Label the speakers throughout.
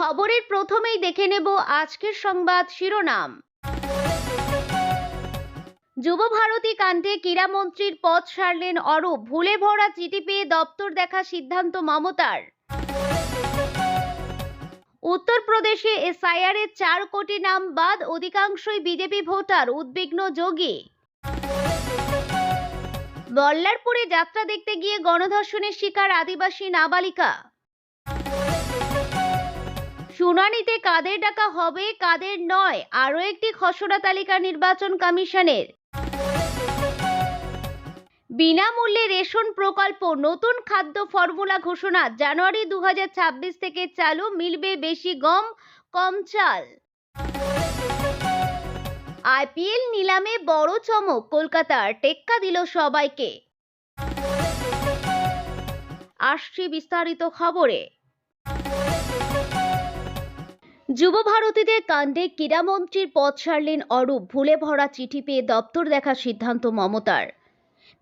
Speaker 1: খবরের প্রথমেই দেখে নেব আজকের সংবাদ শিরোনাম। যুব ভারতী কাণ্ডে ক্রীড়ামন্ত্রীর পদ সারলেন অরূপ, ভুলে ভরা চিঠি পেয়ে দপ্তর দেখা সিদ্ধান্ত মমতার। উত্তরপ্রদেশে এসআইআর-এ 4 কোটি নাম বাদ, অধিকাংশই বিজেপি ভোটার, উদ্বিগ্ন যোগী। বল্লারপুরে যাত্রা দেখতে গিয়ে গণধর্ষণের শিকার আদিবাসী নাবালিকা। শুনানিতে কাদের ডাকা হবে, কাদের নয়, আরও একটি খসড়া তালিকা নির্বাচন কমিশনের। বিনামূল্যে রেশন প্রকল্প, নতুন খাদ্য ফর্মুলা ঘোষণা, জানুয়ারি 2026 থেকে চালু, মিলবে বেশি গম, কম চাল। আইপিএল নিলামে বড় চমক, কলকাতার, টেক্কা দিল সবাইকে। আসছি বিস্তারিত খবরে। যুব ভারতীদের কাণ্ডে ক্রীড়ামন্ত্রীর পদ সারলেন অরূপ, ভুলে ভরা চিঠি পেয়ে দপ্তর দেখার সিদ্ধান্ত মমতার।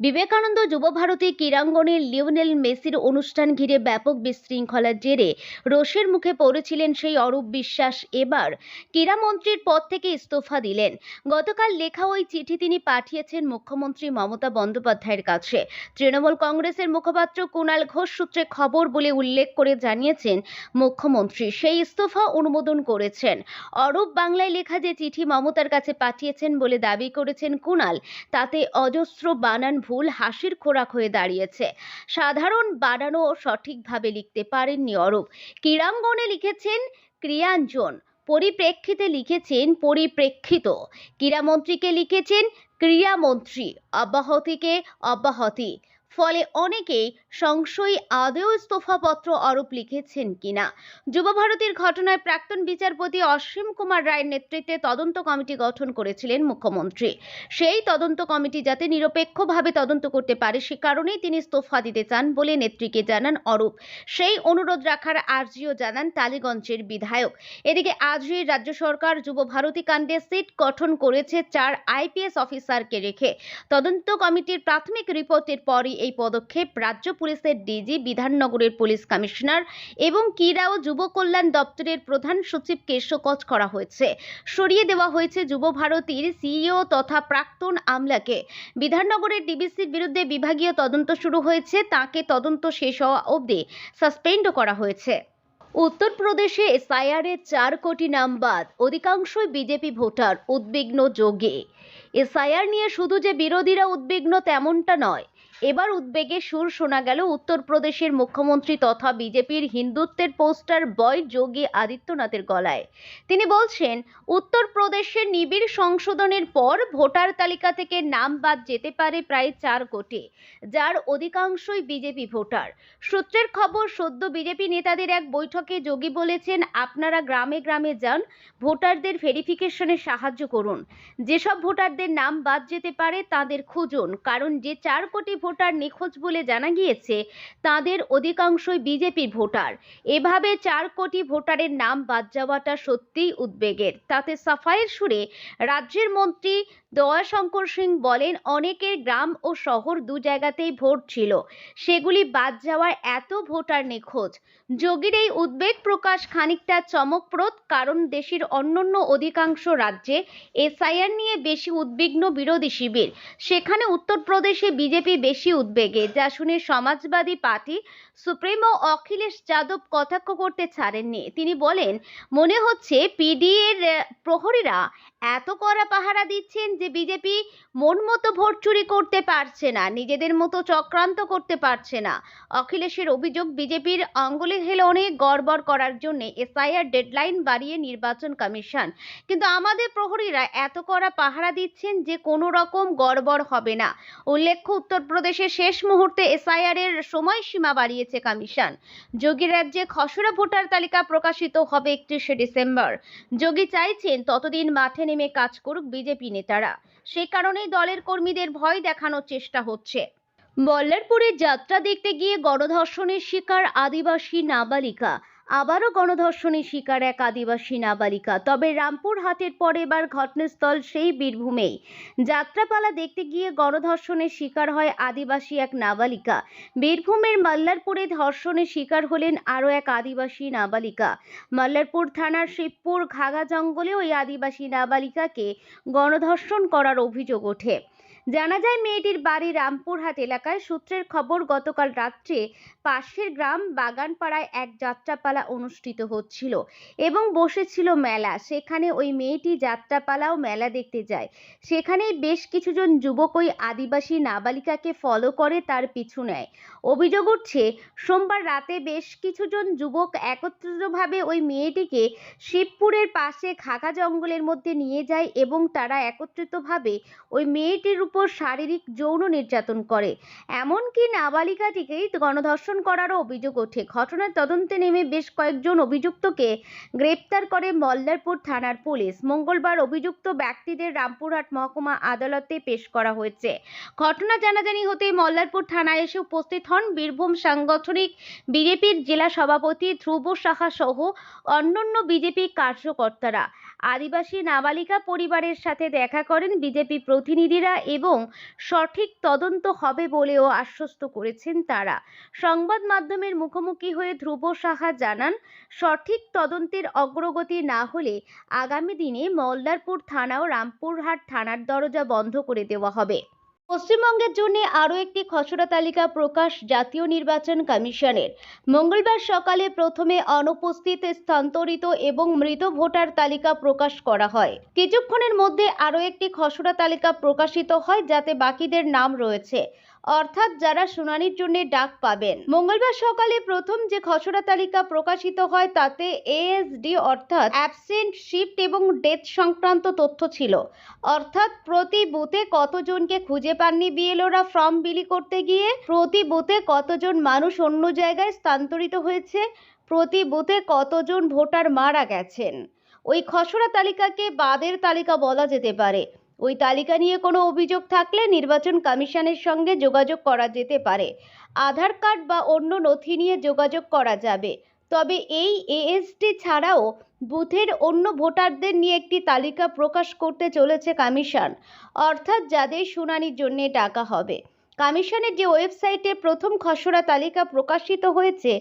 Speaker 1: বিবেকানন্দ যুব ভারতী ক্রীড়াঙ্গনে লিওনেল মেসির অনুষ্ঠান ঘিরে ব্যাপক বিশৃঙ্খলার জেরে রোষের মুখে পড়েছিলেন সেই অরূপ বিশ্বাস এবার ক্রীড়ামন্ত্রীর পদ থেকে ইস্তফা দিলেন। গতকাল লেখা ওই চিঠি তিনি পাঠিয়েছেন মুখ্যমন্ত্রী মমতা বন্দ্যোপাধ্যায়ের কাছে। তৃণমূল কংগ্রেসের মুখপাত্র কুণাল ঘোষ সূত্রে খবর বলে উল্লেখ করে জানিয়েছেন, মুখ্যমন্ত্রী সেই ইস্তফা অনুমোদন করেছেন। অরূপ বাংলায় লেখা যে চিঠি মমতার কাছে পাঠিয়েছেন বলে দাবি করেছেন কুণাল, তাতে অজস্র বানান ভুল হাসির খোরাক হয়ে দাঁড়িয়েছে। সাধারণ বানানও সঠিকভাবে লিখতে পারেননি অরূপ। ক্রীড়াঙ্গনে লিখেছেন ক্রিয়াঞ্জন, পরিপ্রেক্ষিতে লিখেছেন পরিপ্রেক্ষিত, ক্রীড়ামন্ত্রীকে লিখেছেন ক্রীড়ামন্ত্রী, অব্যাহতিকে অব্যাহতি। ফলে অনেকেই সংশয়ী আদৌ ইস্তফাপত্র অরূপ লিখেছেন কিনা। যুব ভারতীর ঘটনায় প্রাক্তন বিচারপতি অসীম কুমার রায়ের নেতৃত্বে তদন্ত কমিটি গঠন করেছিলেন মুখ্যমন্ত্রী। সেই তদন্ত কমিটি যাতে নিরপেক্ষভাবে তদন্ত করতে পারে সে কারণেই তিনি ইস্তফা দিতে চান বলে নেত্রীকে জানান অরূপ। সেই অনুরোধ রাখার আর্জিও জানান টালিগঞ্জের বিধায়ক। এদিকে আজই রাজ্য সরকার যুব ভারতী কাণ্ডে সিট গঠন করেছে 4 আইপিএস অফিসারকে রেখে। তদন্ত কমিটির প্রাথমিক রিপোর্টের পরই এই পদক্ষেপ। রাজ্য পুলিশের ডিজি, বিধাননগরের পুলিশ কমিশনার এবং ক্রীড়া ও যুব কল্যাণ দপ্তরের প্রধান সচিবকে শোকজ করা হয়েছে। সরিয়ে দেওয়া হয়েছে যুব ভারতীর সিইও তথা প্রাক্তন আমলাকে। বিধাননগরের ডিবিসির বিরুদ্ধে বিভাগীয় তদন্ত শুরু হয়েছে, তাকে তদন্ত শেষ হওয়া অবধি সাসপেন্ডও করা হয়েছে। উত্তরপ্রদেশে এসআইআর-এ 4 কোটি নাম বাদ, অধিকাংশই বিজেপি ভোটার, উদ্বিগ্ন যোগী। এসআইআর নিয়ে শুধু যে বিরোধীরা উদ্বিগ্ন তেমনটা নয়, এবার উদ্বেগের সুর শোনা গেল উত্তরপ্রদেশের মুখ্যমন্ত্রী তথা বিজেপির হিন্দুত্বের পোস্টার বয় যোগী আদিত্যনাথের গলায়। তিনি বলছেন, উত্তরপ্রদেশের নিবিড় সংশোধনের পর ভোটার তালিকা থেকে নাম বাদ যেতে পারে প্রায় 4 কোটি, যার অধিকাংশই বিজেপি ভোটার। সূত্রের খবর, সদ্য বিজেপি নেতাদের এক বৈঠকে যোগী বলেছেন, আপনারা গ্রামে গ্রামে যান, ভোটারদের ভেরিফিকেশনে সাহায্য করুন। যেসব ভোটারদের নাম বাদ যেতে পারে তাদের খুঁজুন, কারণ যে 4 কোটি ভোটার নিখোঁজ বলে জানা গিয়েছে তাদের অধিকাংশই বিজেপি ভোটার। এভাবে 4 কোটি ভোটারের নাম বাদ যাওয়াটা সত্যিই উদ্বেগের। তাতে সাফাইয়ের সুরে রাজ্যের মন্ত্রী দয়াশঙ্কর সিং বলেন, অনেকের গ্রাম ও শহর দু জায়গাতেই ভোট ছিল, সেগুলি বাদ যাওয়ায় এত ভোটার নিখোঁজ। যোগীর এই উদ্বেগ প্রকাশ খানিকটা চমকপ্রদ, কারণ দেশের অন্যান্য অধিকাংশ রাজ্যে এসআইআর নিয়ে বেশি উদ্বিগ্ন বিরোধী শিবির, সেখানে উত্তরপ্রদেশে বিজেপি বেশি উদ্বেগে, যা শুনে সমাজবাদী পার্টি সুপ্রিমো অখিলেশ যাদব কটাক্ষ করতে ছাড়েননি। তিনি বলেন, মনে হচ্ছে পিডি এর প্রহরীরা এত কড়া পাহারা দিচ্ছেন যে বিজেপি মন মতো ভোট চুরি করতে পারছে না, নিজেদের মতো চক্রান্ত করতে পারছে না। অখিলেশের অভিযোগ, বিজেপির আঙ্গুলে হেলনে গড়বড় করার জন্য এসআইআর ডেডলাইন বাড়িয়ে নির্বাচন কমিশন, কিন্তু আমাদের প্রহরীরা এত কড়া পাহারা দিচ্ছেন যে কোনো রকম গড়বড় হবে না। উল্লেখ্য, উত্তরপ্রদেশের শেষ মুহূর্তে এসআইআর এর সময়সীমা বাড়িয়েছে কমিশন। যোগী রাজ্যে খসড়া ভোটার তালিকা প্রকাশিত হবে 31শে ডিসেম্বর। যোগী চাইছেন ততদিন মাঠে নেমে কাজ করুক বিজেপি নেতারা, সেই কারণেই দলের কর্মীদের ভয় দেখানোর চেষ্টা হচ্ছে। বল্লারপুরে যাত্রা দেখতে গিয়ে গণধর্ষণের শিকার আদিবাসী নাবালিকা। আবারও গণধর্ষণের শিকার এক আদিবাসী নাবালিকা। তবে রামপুরহাটের পর এবার ঘটনাস্থল সেই বীরভূমেই। যাত্রাপালা দেখতে গিয়ে গণধর্ষণের শিকার হয় আদিবাসী এক নাবালিকা। বীরভূমের মল্লারপুরে ধর্ষণের শিকার হলেন আরও এক আদিবাসী নাবালিকা। মল্লারপুর থানার শিবপুর ঘাগা জঙ্গলে ওই আদিবাসী নাবালিকাকে গণধর্ষণ করার অভিযোগ ওঠে। জানা যায়, মেয়েটির বাড়ি রামপুরহাট এলাকায়। সূত্রের খবর, গতকাল রাত্রে পাশের গ্রাম বাগানপাড়ায় এক যাত্রাপালা অনুষ্ঠিত হচ্ছিল এবং বসেছিল মেলা। সেখানে ওই মেয়েটি যাত্রাপালা ও মেলা দেখতে যায়। সেখানেই বেশ কিছুজন যুবক ওই আদিবাসী নাবালিকাকে ফলো করে তার পিছু নেয়। অভিযোগ উঠছে, সোমবার রাতে বেশ কিছুজন যুবক একত্রিতভাবে ওই মেয়েটিকে শিবপুরের পাশে ঘাগা জঙ্গলের মধ্যে নিয়ে যায় এবং তারা একত্রিতভাবে ওই মেয়েটির উপর শারীরিক যৌন নির্যাতন করে। এমনকি নাবালিকাটিকেই গণধর্ষণ করারও অভিযোগ ওঠে। ঘটনার তদন্তে নেমে বেশ কয়েকজন অভিযুক্তকে গ্রেপ্তার করে মল্লারপুর থানার পুলিশ। মঙ্গলবার অভিযুক্ত ব্যক্তিদের রামপুরহাট মহকুমা আদালতে পেশ করা হয়েছে। ঘটনা জানাজানি হতেই মল্লারপুর থানায় এসে উপস্থিত হন বীরভূম সাংগঠনিক বিজেপির জেলা সভাপতি ধ্রুব সাহা সহ অন্যান্য বিজেপি কার্যকর্তারা। আদিবাসী নাবালিকা পরিবারের সাথে দেখা করেন বিজেপি প্রতিনিধিরা এবং সঠিক তদন্ত হবে বলেও আশ্বস্ত করেছেন তারা। সংবাদ মাধ্যমের মুখোমুখি হয়ে ধ্রুব সাহা জানান, সঠিক তদন্তের অগ্রগতি না হলে আগামী দিনে মল্লারপুর থানা ও রামপুরহাট থানার দরজা বন্ধ করে দেওয়া হবে। পশ্চিমবঙ্গের জন্য আরও একটি খসড়া তালিকা প্রকাশ জাতীয় নির্বাচন কমিশনের। মঙ্গলবার সকালে প্রথমে অনুপস্থিত, স্থানান্তরিত এবং মৃত ভোটার তালিকা প্রকাশ করা হয়। কিছুক্ষণের মধ্যে আরও একটি খসড়া তালিকা প্রকাশিত হয়, যাতে বাকিদের নাম রয়েছে, অর্থাৎ যারা শুনানির জন্য ডাক পাবেন। মঙ্গলবার সকালে প্রথম যে খসড়া তালিকা প্রকাশিত হয় তাতে এএসডি অর্থাৎ অ্যাবসেন্ট, শিফট এবং ডেথ সংক্রান্ত তথ্য ছিল। অর্থাৎ প্রতি বুথে কতজনকে খুঁজে পাননি বিএলওরা ফর্ম বিলি করতে গিয়ে, প্রতি বুথে কতজন মানুষ অন্য জায়গায় স্থানান্তরিত হয়েছে, প্রতি বুথে কতজন ভোটার মারা গেছেন। ওই খসড়া তালিকাকে বাদের তালিকা বলা যেতে পারে। ওই তালিকা নিয়ে কোনো অভিযোগ থাকলে নির্বাচন কমিশনের সঙ্গে যোগাযোগ করা যেতে পারে। আধার কার্ড বা অন্য নথি নিয়ে যোগাযোগ করা যাবে। তবে এই এএসটি ছাড়াও বুথের অন্য ভোটারদের নিয়ে একটি তালিকা প্রকাশ করতে চলেছে কমিশন, অর্থাৎ যাদের শুনানির জন্য ডাকা হবে। কমিশনের যে ওয়েবসাইটে প্রথম খসড়া তালিকা প্রকাশিত হয়েছে,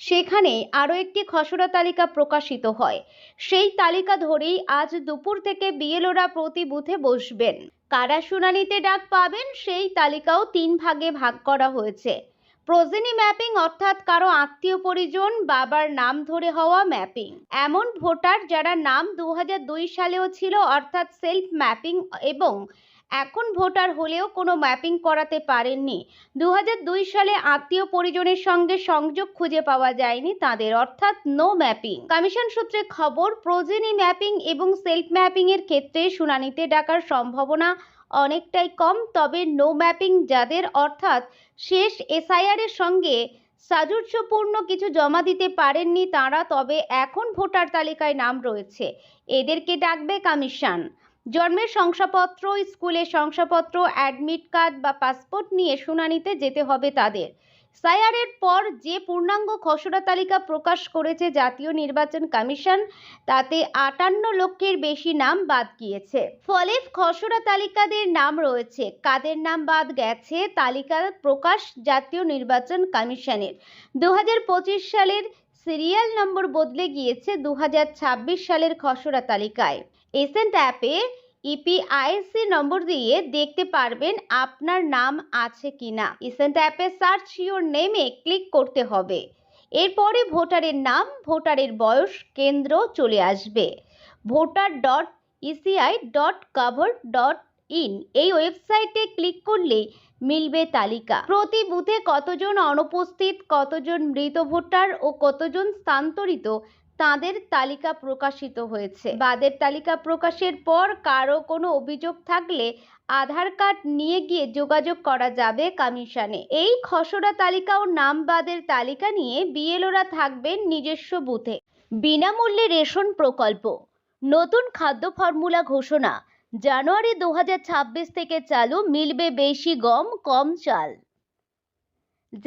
Speaker 1: সেখানে আরও একটি খসড়া তালিকা প্রকাশিত হয়। সেই তালিকা ধরেই আজ দুপুর থেকে বিএলওরা প্রতি বুথে বসবেন। কারা শুনানিতে ডাক পাবেন সেই তালিকাও 3 ভাগে ভাগ করা হয়েছে। প্রোজেনি ম্যাপিং অর্থাৎ কারো আত্মীয় পরিজন, বাবার নাম ধরে হওয়া ম্যাপিং। এমন ভোটার যারা নাম 2002 সালেও ছিল অর্থাৎ সেলফ ম্যাপিং, এবং এখন ভোটার হলেও কোনো ম্যাপিং করাতে পারেননি। 2002 সালে আত্মীয় পরিজনের সঙ্গে সংযোগ খুঁজে পাওয়া যায়নি তাদের, অর্থাৎ নো ম্যাপিং। কমিশন সূত্রে খবর, প্রোজেনি ম্যাপিং এবং সেলফ ম্যাপিং এর ক্ষেত্রে শুনানিতে ডাকার সম্ভাবনা অনেকটাই কম। তবে নো ম্যাপিং যাদের, অর্থাৎ শেষ এসআইআর এর সঙ্গে সাযুজ্যপূর্ণ কিছু জমা দিতে পারেননি তারা, তবে এখন ভোটার তালিকায় নাম রয়েছে, এদেরকে ডাকবে কমিশন। জন্মের শংসাপত্র, স্কুলের শংসাপত্র, অ্যাডমিট কার্ড বা পাসপোর্ট নিয়ে শুনানিতে যেতে হবে তাদের। এসআইআর এর পর যে পূর্ণাঙ্গ খসড়া তালিকা প্রকাশ করেছে জাতীয় নির্বাচন কমিশন, তাতে 58 লক্ষের বেশি নাম বাদ গিয়েছে। ফলে খসড়া তালিকাদের নাম রয়েছে, কাদের নাম বাদ গেছে তালিকা প্রকাশ জাতীয় নির্বাচন কমিশনের। 2025 সালের সিরিয়াল নম্বর বদলে গিয়েছে 2026 সালের খসড়া তালিকায়। এসেন্ট অ্যাপে ইপিআইসি নম্বর দিয়ে দেখতে পারবেন আপনার নাম আছে কিনা। এসেন্ট অ্যাপে সার্চ ইউর নেমে ক্লিক করতে হবে। এরপরে ভোটারের নাম, ভোটারের বয়স, কেন্দ্র চলে আসবে। voter.eci.gov.in এই ওয়েবসাইটে ক্লিক করলে মিলবে তালিকা। প্রতি বুথে কতজন অনুপস্থিত, কতজন মৃত ভোটার ও কতজন স্থানান্তরিত তাদের তালিকা প্রকাশিত হয়েছে। বাদের তালিকা প্রকাশের পর কারো কোনো অভিযোগ থাকলে আধার কার্ড নিয়ে গিয়ে যোগাযোগ করা যাবে কমিশনে। এই খসড়া তালিকা ও নাম বাদের তালিকা নিয়ে বিএলওরা থাকবেন নিজস্ব বুথে। বিনামূল্যে রেশন প্রকল্প, নতুন খাদ্য ফর্মুলা ঘোষণা। জানুয়ারি 2026 থেকে চালু, মিলবে বেশি গম, কম চাল।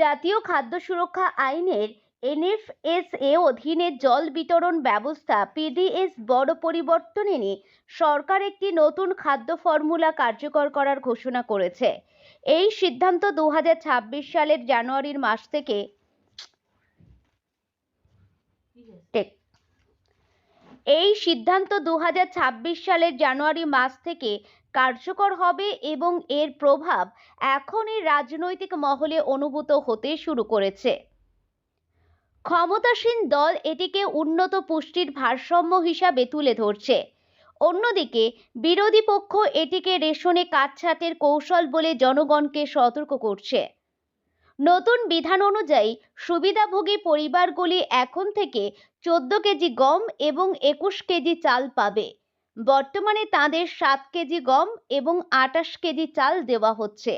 Speaker 1: জাতীয় খাদ্য সুরক্ষা আইনের এনএফএসএ অধীনে জল বিতরণ ব্যবস্থা পিডিএস বড় পরিবর্তন এনে সরকার একটি নতুন খাদ্য ফর্মুলা কার্যকর করার ঘোষণা করেছে। এই সিদ্ধান্ত 2026 সালের জানুয়ারির মাস থেকে কার্যকর হবে এবং এর প্রভাব এখনই রাজনৈতিক মহলে অনুভূত হতে শুরু করেছে। ক্ষমতাসীন দল এটিকে উন্নত পুষ্টির ভারসাম্য হিসাবে তুলে ধরছে। অন্যদিকে বিরোধী পক্ষ এটিকে রেশনে কাটছাঁটের কৌশল বলে জনগণকে সতর্ক করছে। নতুন বিধান অনুযায়ী সুবিধাভোগী পরিবারগুলি এখন থেকে 14 কেজি গম এবং 21 কেজি চাল পাবে। বর্তমানে তাদের 7 কেজি গম এবং 28 কেজি চাল দেওয়া হচ্ছে।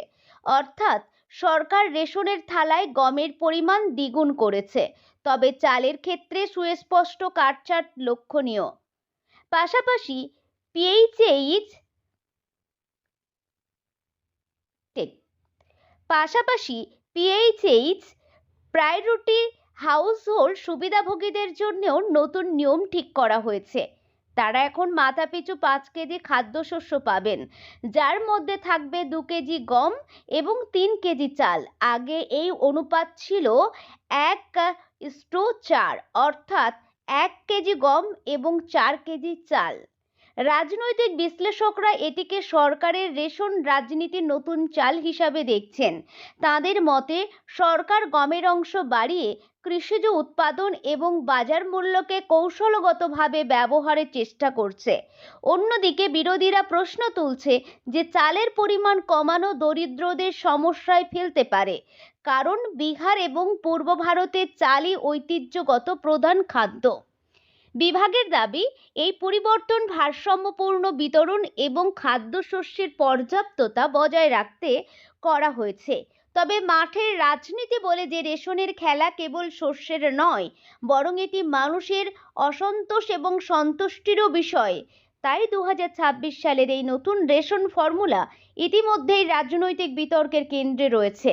Speaker 1: অর্থাৎ সরকার রেশনের থালায় গমের পরিমাণ দ্বিগুণ করেছে, তবে চালের ক্ষেত্রে সুস্পষ্ট কাটছাঁট লক্ষণীয়। পাশাপাশি পিএইচএইচ প্রায়োরিটি হাউসহোল্ড সুবিধাভোগীদের জন্যও নতুন নিয়ম ঠিক করা হয়েছে। তারা এখন মাথাপিছু 5 কেজি খাদ্যশস্য পাবেন, যার মধ্যে থাকবে 2 কেজি গম এবং 3 কেজি চাল। আগে এই অনুপাত ছিল 1:4, অর্থাৎ 1 কেজি গম এবং 4 কেজি চাল। রাজনৈতিক বিশ্লেষকরা এটিকে সরকারের রেশন রাজনীতির নতুন চাল হিসাবে দেখছেন। তাদের মতে সরকার গমের অংশ বাড়িয়ে কৃষিজ উৎপাদন এবং বাজার মূল্যকে কৌশলগতভাবে ব্যবহারের চেষ্টা করছে। অন্যদিকে বিরোধীরা প্রশ্ন তুলছে যে চালের পরিমাণ কমানো দরিদ্রদের সমস্যায় ফেলতে পারে, কারণ বিহার এবং পূর্ব ভারতে চালই ঐতিহ্যগত প্রধান খাদ্য। বিভাগের দাবি, এই পরিবর্তন ভারসাম্যপূর্ণ বিতরণ এবং খাদ্যশস্যের পর্যাপ্ততা বজায় রাখতে করা হয়েছে। তবে মাঠের রাজনীতি বলে যে রেশনের খেলা কেবল শস্যের নয়, বরং এটি মানুষের অসন্তোষ এবং সন্তুষ্টিরও বিষয়। তাই 2026 সালের এই নতুন রেশন ফর্মুলা ইতিমধ্যেই রাজনৈতিক বিতর্কের কেন্দ্রে রয়েছে।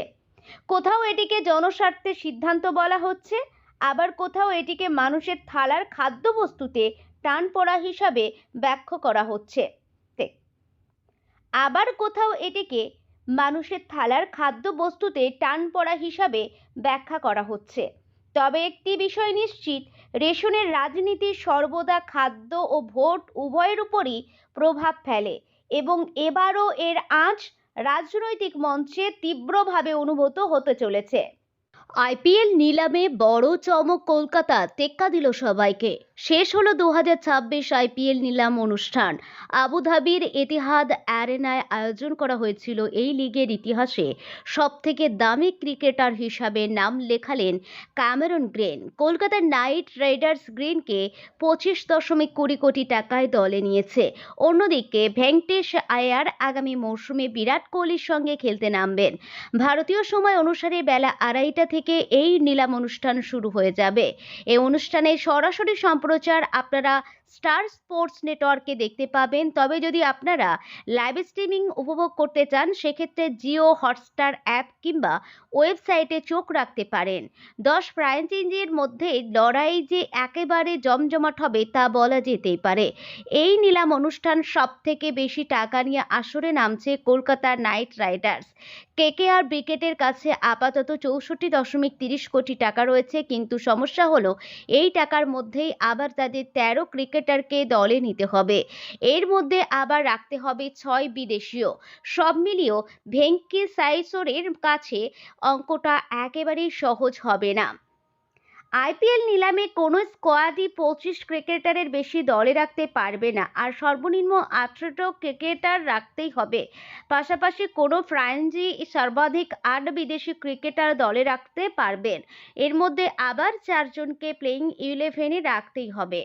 Speaker 1: কোথাও এটিকে জনস্বার্থের সিদ্ধান্ত বলা হচ্ছে, আবার কোথাও এটিকে মানুষের থালার খাদ্যবস্তুতে টান পড়া হিসাবে ব্যাখ্যা করা হচ্ছে। তবে একটি বিষয় নিশ্চিত, রেশনের রাজনীতি সর্বদা খাদ্য ও ভোট উভয়ের উপরই প্রভাব ফেলে এবং এবারও এর আঁচ রাজনৈতিক মঞ্চে তীব্রভাবে অনুভূত হতে চলেছে। আইপিএল নিলামে বড় চমক, কলকাতা টেক্কা দিল সবাইকে। শেষ হলো 2026 আইপিএল নিলাম অনুষ্ঠান। আবুধাবির এতিহাদ অ্যারেনায় আয়োজন করা হয়েছিল। এই লিগের ইতিহাসে সবথেকে দামি ক্রিকেটার হিসাবে নাম লেখালেন Cameron Green. Kolkata Knight Riders গ্রিনকে 25.20 কোটি টাকায় দলে নিয়েছে। অন্যদিকে ভেঙ্কটেশ আয়ার আগামী মৌসুমে বিরাট কোহলির সঙ্গে খেলতে নামবেন। ভারতীয় সময় অনুসারে বেলা 2:30 থেকে এই নিলাম অনুষ্ঠান শুরু হয়ে যাবে। এই অনুষ্ঠানের সরাসরি সম্প্রচার আপনারা স্টার স্পোর্টস নেটওয়ার্কে দেখতে পাবেন। তবে যদি আপনারা লাইভ স্ট্রিমিং উপভোগ করতে চান, সেক্ষেত্রে জিও হটস্টার অ্যাপ কিংবা ওয়েবসাইটে চোখ রাখতে পারেন। 10 ফ্র্যাঞ্চাইজির মধ্যে লড়াই যে একেবারে জমজমাট হবে তা বলা যেতেই পারে। এই নিলাম অনুষ্ঠান সবথেকে বেশি টাকা নিয়ে আসরে নামছে কলকাতা নাইট রাইডার্স। কেকেআর ব্রিগেডের কাছে আপাতত 64.30 কোটি টাকা রয়েছে, কিন্তু সমস্যা হলো এই টাকার মধ্যেই আবার তাদের 13 ক্রিকেটারকে দলে নিতে হবে। এর মধ্যে আবার রাখতে হবে 6 বিদেশিও। সব মিলিয়েও ভেঙ্কিসাইসোরের কাছে অঙ্কটা একেবারেই সহজ হবে না। আইপিএল নিলামে কোনো স্কোয়াডই 25 ক্রিকেটারের বেশি দলে রাখতে পারবে না, আর সর্বনিম্ন 18 ক্রিকেটার রাখতেই হবে। পাশাপাশি কোনো ফ্র্যাঞ্চাইজি সর্বাধিক 8 বিদেশি ক্রিকেটার দলে রাখতে পারবেন। এর মধ্যে আবার 4 জনকে প্লেইং 11-এ রাখতেই হবে।